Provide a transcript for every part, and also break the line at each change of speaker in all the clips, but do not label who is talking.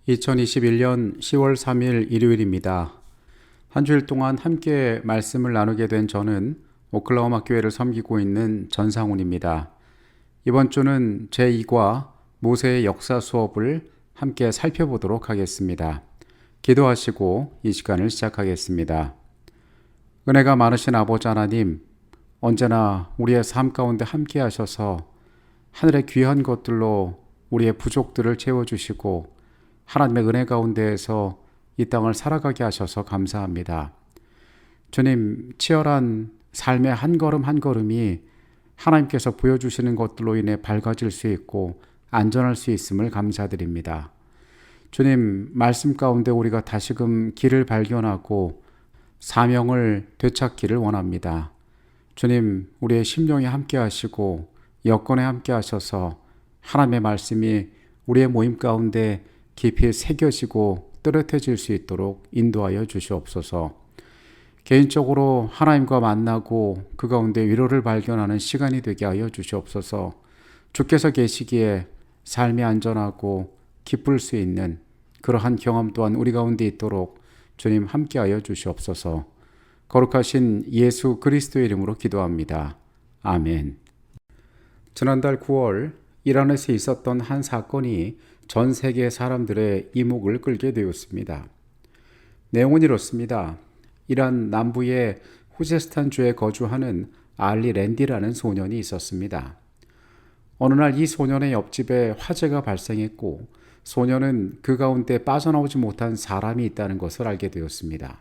2021년 10월 3일 일요일입니다. 한 주일 동안 함께 말씀을 나누게 된 저는 오클라호마 교회를 섬기고 있는 전상훈입니다. 이번 주는 제2과 모세의 역사 수업을 함께 살펴보도록 하겠습니다. 기도하시고 이 시간을 시작하겠습니다. 은혜가 많으신 아버지 하나님, 언제나 우리의 삶 가운데 함께 하셔서 하늘의 귀한 것들로 우리의 부족들을 채워주시고 하나님의 은혜 가운데에서 이 땅을 살아가게 하셔서 감사합니다. 주님, 치열한 삶의 한 걸음 한 걸음이 하나님께서 보여주시는 것들로 인해 밝아질 수 있고 안전할 수 있음을 감사드립니다. 주님, 말씀 가운데 우리가 다시금 길을 발견하고 사명을 되찾기를 원합니다. 주님, 우리의 심령에 함께 하시고 여건에 함께 하셔서 하나님의 말씀이 우리의 모임 가운데 깊이 새겨지고 뚜렷해질 수 있도록 인도하여 주시옵소서. 개인적으로 하나님과 만나고 그 가운데 위로를 발견하는 시간이 되게 하여 주시옵소서. 주께서 계시기에 삶이 안전하고 기쁠 수 있는 그러한 경험 또한 우리 가운데 있도록 주님 함께하여 주시옵소서. 거룩하신 예수 그리스도의 이름으로 기도합니다. 아멘. 지난달 9월 이란에서 있었던 한 사건이 전 세계 사람들의 이목을 끌게 되었습니다. 내용은 이렇습니다. 이란 남부의 후제스탄주에 거주하는 알리 랜디라는 소년이 있었습니다. 어느 날 이 소년의 옆집에 화재가 발생했고 소년은 그 가운데 빠져나오지 못한 사람이 있다는 것을 알게 되었습니다.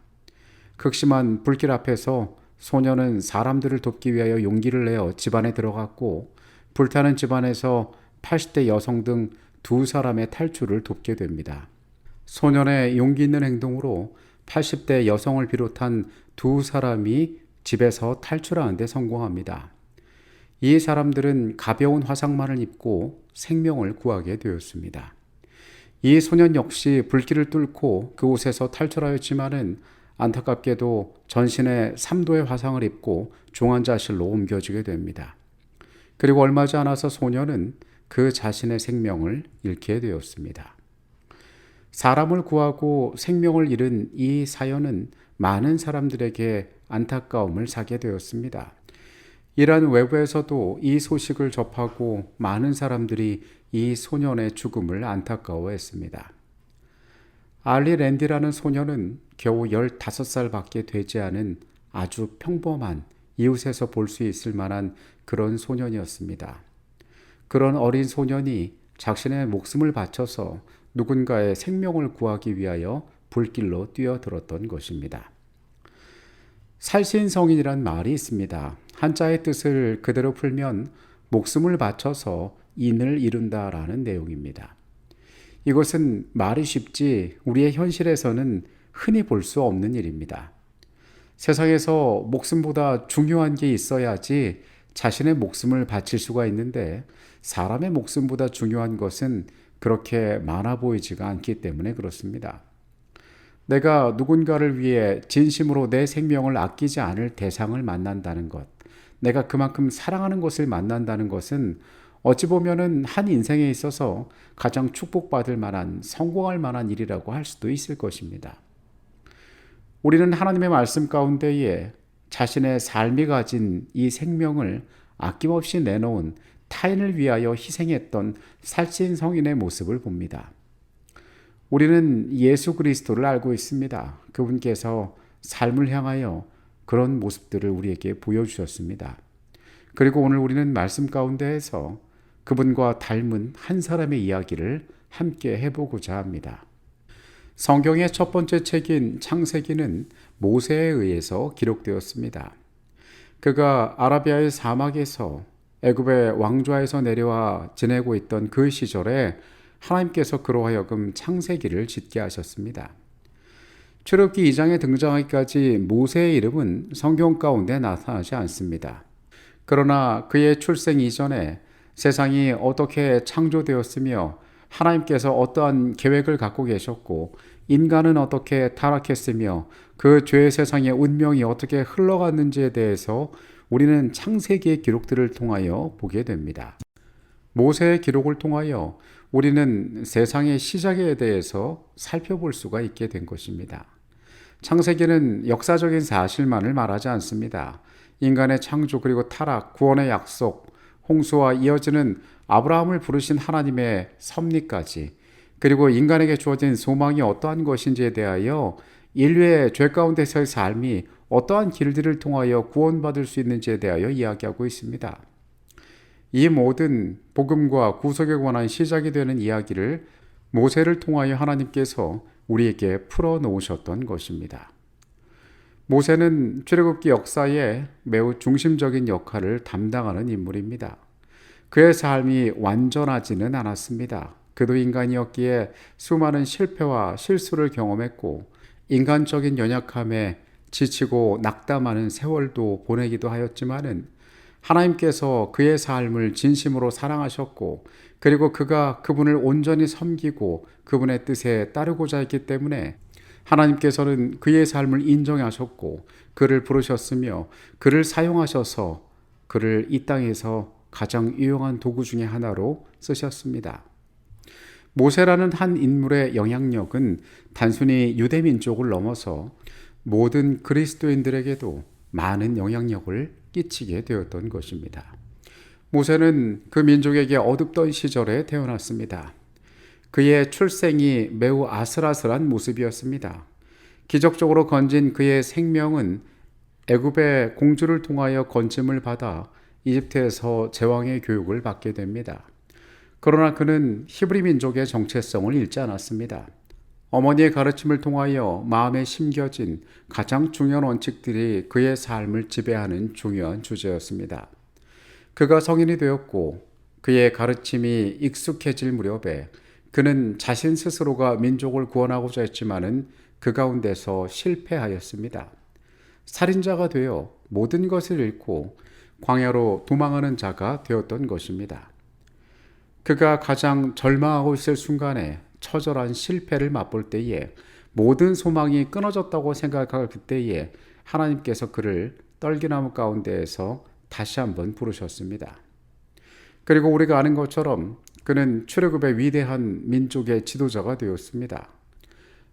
극심한 불길 앞에서 소년은 사람들을 돕기 위하여 용기를 내어 집안에 들어갔고 불타는 집안에서 80대 여성 등 두 사람의 탈출을 돕게 됩니다. 소년의 용기 있는 행동으로 80대 여성을 비롯한 두 사람이 집에서 탈출하는 데 성공합니다. 이 사람들은 가벼운 화상만을 입고 생명을 구하게 되었습니다. 이 소년 역시 불길을 뚫고 그곳에서 탈출하였지만은 안타깝게도 전신에 3도의 화상을 입고 중환자실로 옮겨지게 됩니다. 그리고 얼마 지 않아서 소년은 그 자신의 생명을 잃게 되었습니다. 사람을 구하고 생명을 잃은 이 사연은 많은 사람들에게 안타까움을 사게 되었습니다. 이란 외부에서도 이 소식을 접하고 많은 사람들이 이 소년의 죽음을 안타까워했습니다. 알리 랜디라는 소년은 겨우 15살밖에 되지 않은 아주 평범한 이웃에서 볼 수 있을 만한 그런 소년이었습니다. 그런 어린 소년이 자신의 목숨을 바쳐서 누군가의 생명을 구하기 위하여 불길로 뛰어들었던 것입니다. 살신성인이란 말이 있습니다. 한자의 뜻을 그대로 풀면 목숨을 바쳐서 인을 이룬다라는 내용입니다. 이것은 말이 쉽지 우리의 현실에서는 흔히 볼 수 없는 일입니다. 세상에서 목숨보다 중요한 게 있어야지 자신의 목숨을 바칠 수가 있는데 사람의 목숨보다 중요한 것은 그렇게 많아 보이지가 않기 때문에 그렇습니다. 내가 누군가를 위해 진심으로 내 생명을 아끼지 않을 대상을 만난다는 것, 내가 그만큼 사랑하는 것을 만난다는 것은 어찌 보면은 한 인생에 있어서 가장 축복받을 만한, 성공할 만한 일이라고 할 수도 있을 것입니다. 우리는 하나님의 말씀 가운데에 자신의 삶이 가진 이 생명을 아낌없이 내놓은 타인을 위하여 희생했던 살신성인의 모습을 봅니다. 우리는 예수 그리스도를 알고 있습니다. 그분께서 삶을 향하여 그런 모습들을 우리에게 보여주셨습니다. 그리고 오늘 우리는 말씀 가운데에서 그분과 닮은 한 사람의 이야기를 함께 해보고자 합니다. 성경의 첫 번째 책인 창세기는 모세에 의해서 기록되었습니다. 그가 아라비아의 사막에서 애굽의 왕좌에서 내려와 지내고 있던 그 시절에 하나님께서 그로 하여금 창세기를 짓게 하셨습니다. 출애굽기 2장에 등장하기까지 모세의 이름은 성경 가운데 나타나지 않습니다. 그러나 그의 출생 이전에 세상이 어떻게 창조되었으며 하나님께서 어떠한 계획을 갖고 계셨고 인간은 어떻게 타락했으며 그 죄의 세상의 운명이 어떻게 흘러갔는지에 대해서 우리는 창세기의 기록들을 통하여 보게 됩니다. 모세의 기록을 통하여 우리는 세상의 시작에 대해서 살펴볼 수가 있게 된 것입니다. 창세기는 역사적인 사실만을 말하지 않습니다. 인간의 창조 그리고 타락, 구원의 약속, 홍수와 이어지는 아브라함을 부르신 하나님의 섭리까지, 그리고 인간에게 주어진 소망이 어떠한 것인지에 대하여 인류의 죄 가운데서의 삶이 어떠한 길들을 통하여 구원받을 수 있는지에 대하여 이야기하고 있습니다. 이 모든 복음과 구속에 관한 시작이 되는 이야기를 모세를 통하여 하나님께서 우리에게 풀어 놓으셨던 것입니다. 모세는 출애굽기 역사에 매우 중심적인 역할을 담당하는 인물입니다. 그의 삶이 완전하지는 않았습니다. 그도 인간이었기에 수많은 실패와 실수를 경험했고 인간적인 연약함에 지치고 낙담하는 세월도 보내기도 하였지만은 하나님께서 그의 삶을 진심으로 사랑하셨고 그리고 그가 그분을 온전히 섬기고 그분의 뜻에 따르고자 했기 때문에 하나님께서는 그의 삶을 인정하셨고 그를 부르셨으며 그를 사용하셔서 그를 이 땅에서 가장 유용한 도구 중에 하나로 쓰셨습니다. 모세라는 한 인물의 영향력은 단순히 유대 민족을 넘어서 모든 그리스도인들에게도 많은 영향력을 끼치게 되었던 것입니다. 모세는 그 민족에게 어둡던 시절에 태어났습니다. 그의 출생이 매우 아슬아슬한 모습이었습니다. 기적적으로 건진 그의 생명은 애굽의 공주를 통하여 건짐을 받아 이집트에서 제왕의 교육을 받게 됩니다. 그러나 그는 히브리 민족의 정체성을 잃지 않았습니다. 어머니의 가르침을 통하여 마음에 심겨진 가장 중요한 원칙들이 그의 삶을 지배하는 중요한 주제였습니다. 그가 성인이 되었고 그의 가르침이 익숙해질 무렵에 그는 자신 스스로가 민족을 구원하고자 했지만은 그 가운데서 실패하였습니다. 살인자가 되어 모든 것을 잃고 광야로 도망하는 자가 되었던 것입니다. 그가 가장 절망하고 있을 순간에 처절한 실패를 맛볼 때에 모든 소망이 끊어졌다고 생각할 그때에 하나님께서 그를 떨기나무 가운데에서 다시 한번 부르셨습니다. 그리고 우리가 아는 것처럼 그는 출애굽의 위대한 민족의 지도자가 되었습니다.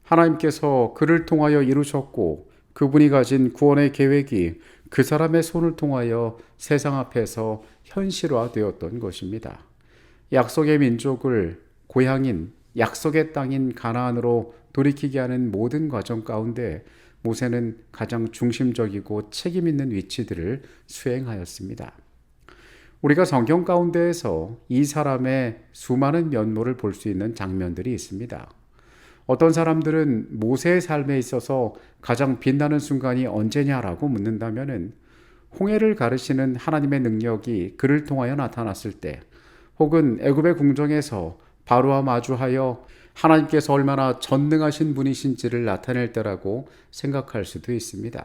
하나님께서 그를 통하여 이루셨고 그분이 가진 구원의 계획이 그 사람의 손을 통하여 세상 앞에서 현실화되었던 것입니다. 약속의 민족을 고향인 약속의 땅인 가나안으로 돌이키게 하는 모든 과정 가운데 모세는 가장 중심적이고 책임 있는 위치들을 수행하였습니다. 우리가 성경 가운데에서 이 사람의 수많은 면모를 볼 수 있는 장면들이 있습니다. 어떤 사람들은 모세의 삶에 있어서 가장 빛나는 순간이 언제냐라고 묻는다면은 홍해를 가르시는 하나님의 능력이 그를 통하여 나타났을 때, 혹은 애굽의 궁정에서 바로와 마주하여 하나님께서 얼마나 전능하신 분이신지를 나타낼 때라고 생각할 수도 있습니다.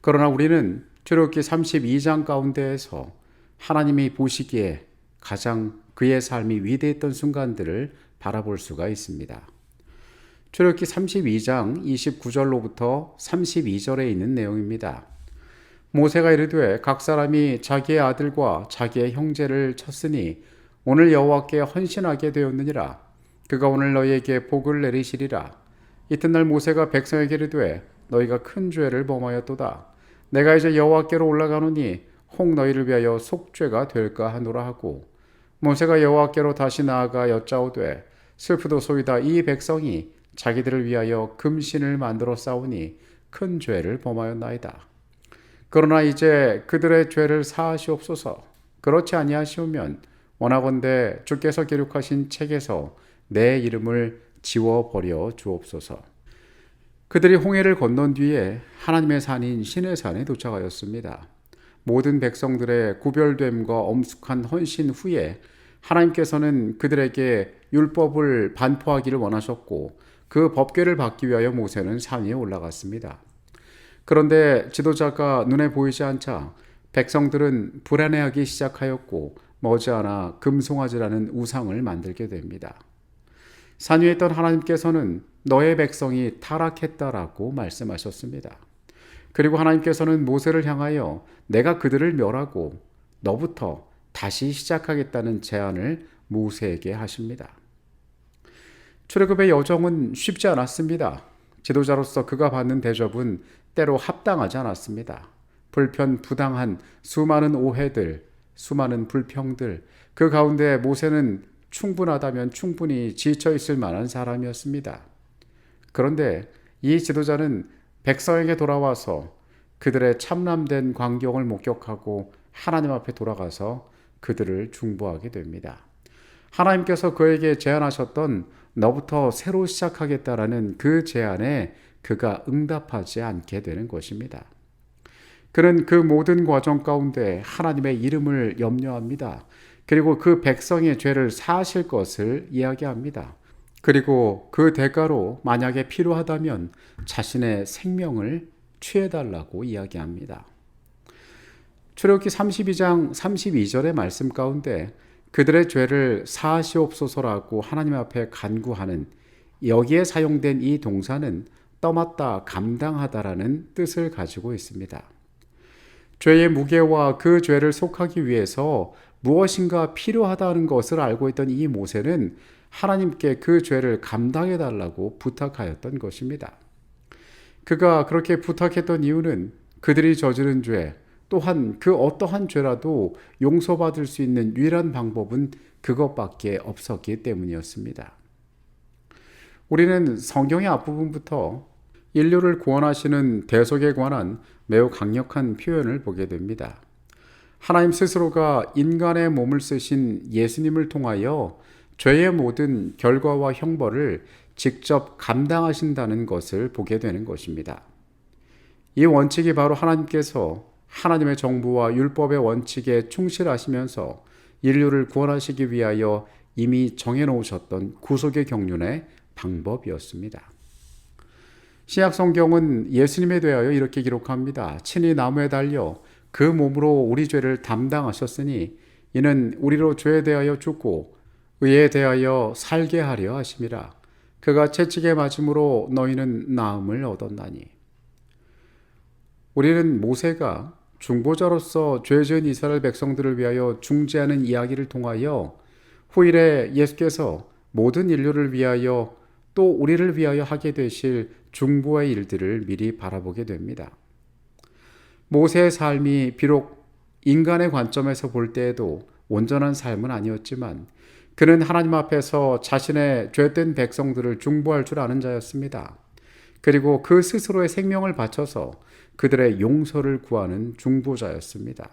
그러나 우리는 출애굽기 32장 가운데에서 하나님이 보시기에 가장 그의 삶이 위대했던 순간들을 바라볼 수가 있습니다. 출애굽기 32장 29절로부터 32절에 있는 내용입니다. 모세가 이르되 각 사람이 자기의 아들과 자기의 형제를 쳤으니 오늘 여호와께 헌신하게 되었느니라. 그가 오늘 너희에게 복을 내리시리라. 이튿날 모세가 백성에게 이르되 너희가 큰 죄를 범하였도다. 내가 이제 여호와께로 올라가노니 혹 너희를 위하여 속죄가 될까 하노라 하고, 모세가 여호와께로 다시 나아가 여짜오되 슬프도소이다. 이 백성이 자기들을 위하여 금신을 만들어 싸우니 큰 죄를 범하였나이다. 그러나 이제 그들의 죄를 사하시옵소서. 그렇지 아니하시오면 원하건대 주께서 기록하신 책에서 내 이름을 지워버려 주옵소서. 그들이 홍해를 건넌 뒤에 하나님의 산인 시내산에 도착하였습니다. 모든 백성들의 구별됨과 엄숙한 헌신 후에 하나님께서는 그들에게 율법을 반포하기를 원하셨고 그 법궤를 받기 위하여 모세는 산 위에 올라갔습니다. 그런데 지도자가 눈에 보이지 않자 백성들은 불안해하기 시작하였고 머지않아 금송아지라는 우상을 만들게 됩니다. 산 위에 있던 하나님께서는 너의 백성이 타락했다라고 말씀하셨습니다. 그리고 하나님께서는 모세를 향하여 내가 그들을 멸하고 너부터 다시 시작하겠다는 제안을 모세에게 하십니다. 출애굽의 여정은 쉽지 않았습니다. 지도자로서 그가 받는 대접은 때로 합당하지 않았습니다. 불편부당한 수많은 오해들, 수많은 불평들, 그 가운데 모세는 충분하다면 충분히 지쳐 있을 만한 사람이었습니다. 그런데 이 지도자는 백성에게 돌아와서 그들의 참람된 광경을 목격하고 하나님 앞에 돌아가서 그들을 중보하게 됩니다. 하나님께서 그에게 제안하셨던 너부터 새로 시작하겠다라는 그 제안에 그가 응답하지 않게 되는 것입니다. 그는 그 모든 과정 가운데 하나님의 이름을 염려합니다. 그리고 그 백성의 죄를 사하실 것을 이야기합니다. 그리고 그 대가로 만약에 필요하다면 자신의 생명을 취해달라고 이야기합니다. 출애굽기 32장 32절의 말씀 가운데 그들의 죄를 사하시옵소서라고 하나님 앞에 간구하는 여기에 사용된 이 동사는 떠맡다 감당하다라는 뜻을 가지고 있습니다. 죄의 무게와 그 죄를 속하기 위해서 무엇인가 필요하다는 것을 알고 있던 이 모세는 하나님께 그 죄를 감당해 달라고 부탁하였던 것입니다. 그가 그렇게 부탁했던 이유는 그들이 저지른 죄, 또한 그 어떠한 죄라도 용서받을 수 있는 유일한 방법은 그것밖에 없었기 때문이었습니다. 우리는 성경의 앞부분부터 인류를 구원하시는 대속에 관한 매우 강력한 표현을 보게 됩니다. 하나님 스스로가 인간의 몸을 쓰신 예수님을 통하여 죄의 모든 결과와 형벌을 직접 감당하신다는 것을 보게 되는 것입니다. 이 원칙이 바로 하나님께서 하나님의 정부와 율법의 원칙에 충실하시면서 인류를 구원하시기 위하여 이미 정해놓으셨던 구속의 경륜의 방법이었습니다. 신약 성경은 예수님에 대하여 이렇게 기록합니다. 친히 나무에 달려 그 몸으로 우리 죄를 담당하셨으니 이는 우리로 죄에 대하여 죽고 의에 대하여 살게 하려 하심이라. 그가 채찍에 맞음으로 너희는 나음을 얻었나니. 우리는 모세가 중보자로서 죄 지은 이스라엘 백성들을 위하여 중재하는 이야기를 통하여 후일에 예수께서 모든 인류를 위하여 또 우리를 위하여 하게 되실 중보의 일들을 미리 바라보게 됩니다. 모세의 삶이 비록 인간의 관점에서 볼 때에도 온전한 삶은 아니었지만 그는 하나님 앞에서 자신의 죄된 백성들을 중보할 줄 아는 자였습니다. 그리고 그 스스로의 생명을 바쳐서 그들의 용서를 구하는 중보자였습니다.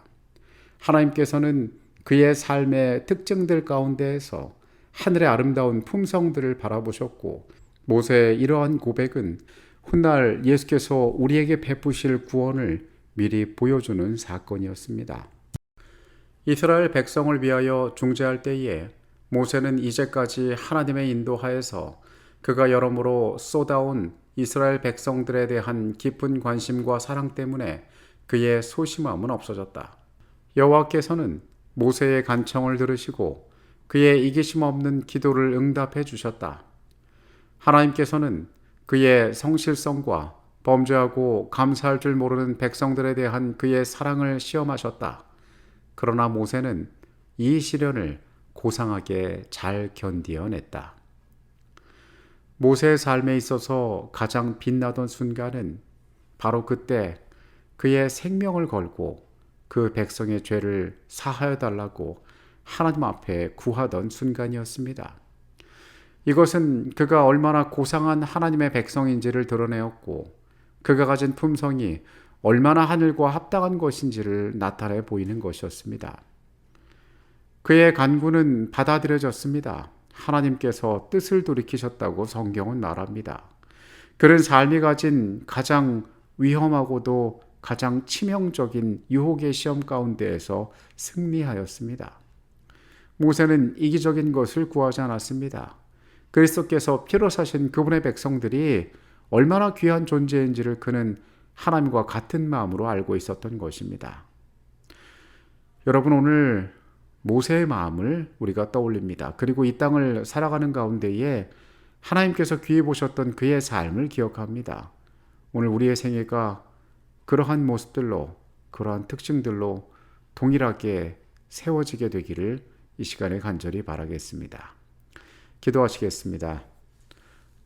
하나님께서는 그의 삶의 특징들 가운데에서 하늘의 아름다운 품성들을 바라보셨고 모세의 이러한 고백은 훗날 예수께서 우리에게 베푸실 구원을 미리 보여주는 사건이었습니다. 이스라엘 백성을 위하여 중재할 때에 모세는 이제까지 하나님의 인도하에서 그가 여러모로 쏟아온 이스라엘 백성들에 대한 깊은 관심과 사랑 때문에 그의 소심함은 없어졌다. 여호와께서는 모세의 간청을 들으시고 그의 이기심 없는 기도를 응답해 주셨다. 하나님께서는 그의 성실성과 범죄하고 감사할 줄 모르는 백성들에 대한 그의 사랑을 시험하셨다. 그러나 모세는 이 시련을 고상하게 잘 견디어냈다. 모세의 삶에 있어서 가장 빛나던 순간은 바로 그때 그의 생명을 걸고 그 백성의 죄를 사하여 달라고 하나님 앞에 구하던 순간이었습니다. 이것은 그가 얼마나 고상한 하나님의 백성인지를 드러내었고 그가 가진 품성이 얼마나 하늘과 합당한 것인지를 나타내 보이는 것이었습니다. 그의 간구는 받아들여졌습니다. 하나님께서 뜻을 돌이키셨다고 성경은 말합니다. 그런 삶이 가진 가장 위험하고도 가장 치명적인 유혹의 시험 가운데에서 승리하였습니다. 모세는 이기적인 것을 구하지 않았습니다. 그리스도께서 피로 사신 그분의 백성들이 얼마나 귀한 존재인지를 그는 하나님과 같은 마음으로 알고 있었던 것입니다. 여러분, 오늘 모세의 마음을 우리가 떠올립니다. 그리고 이 땅을 살아가는 가운데에 하나님께서 귀해 보셨던 그의 삶을 기억합니다. 오늘 우리의 생애가 그러한 모습들로, 그러한 특징들로 동일하게 세워지게 되기를 이 시간에 간절히 바라겠습니다. 기도하시겠습니다.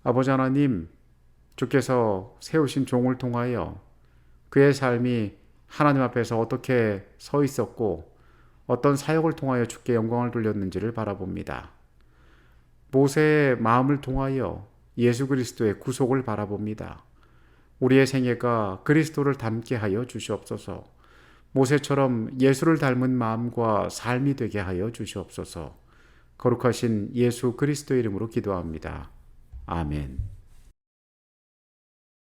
아버지 하나님, 주께서 세우신 종을 통하여 그의 삶이 하나님 앞에서 어떻게 서 있었고 어떤 사역을 통하여 주께 영광을 돌렸는지를 바라봅니다. 모세의 마음을 통하여 예수 그리스도의 구속을 바라봅니다. 우리의 생애가 그리스도를 닮게 하여 주시옵소서. 모세처럼 예수를 닮은 마음과 삶이 되게 하여 주시옵소서. 거룩하신 예수 그리스도 이름으로 기도합니다. 아멘.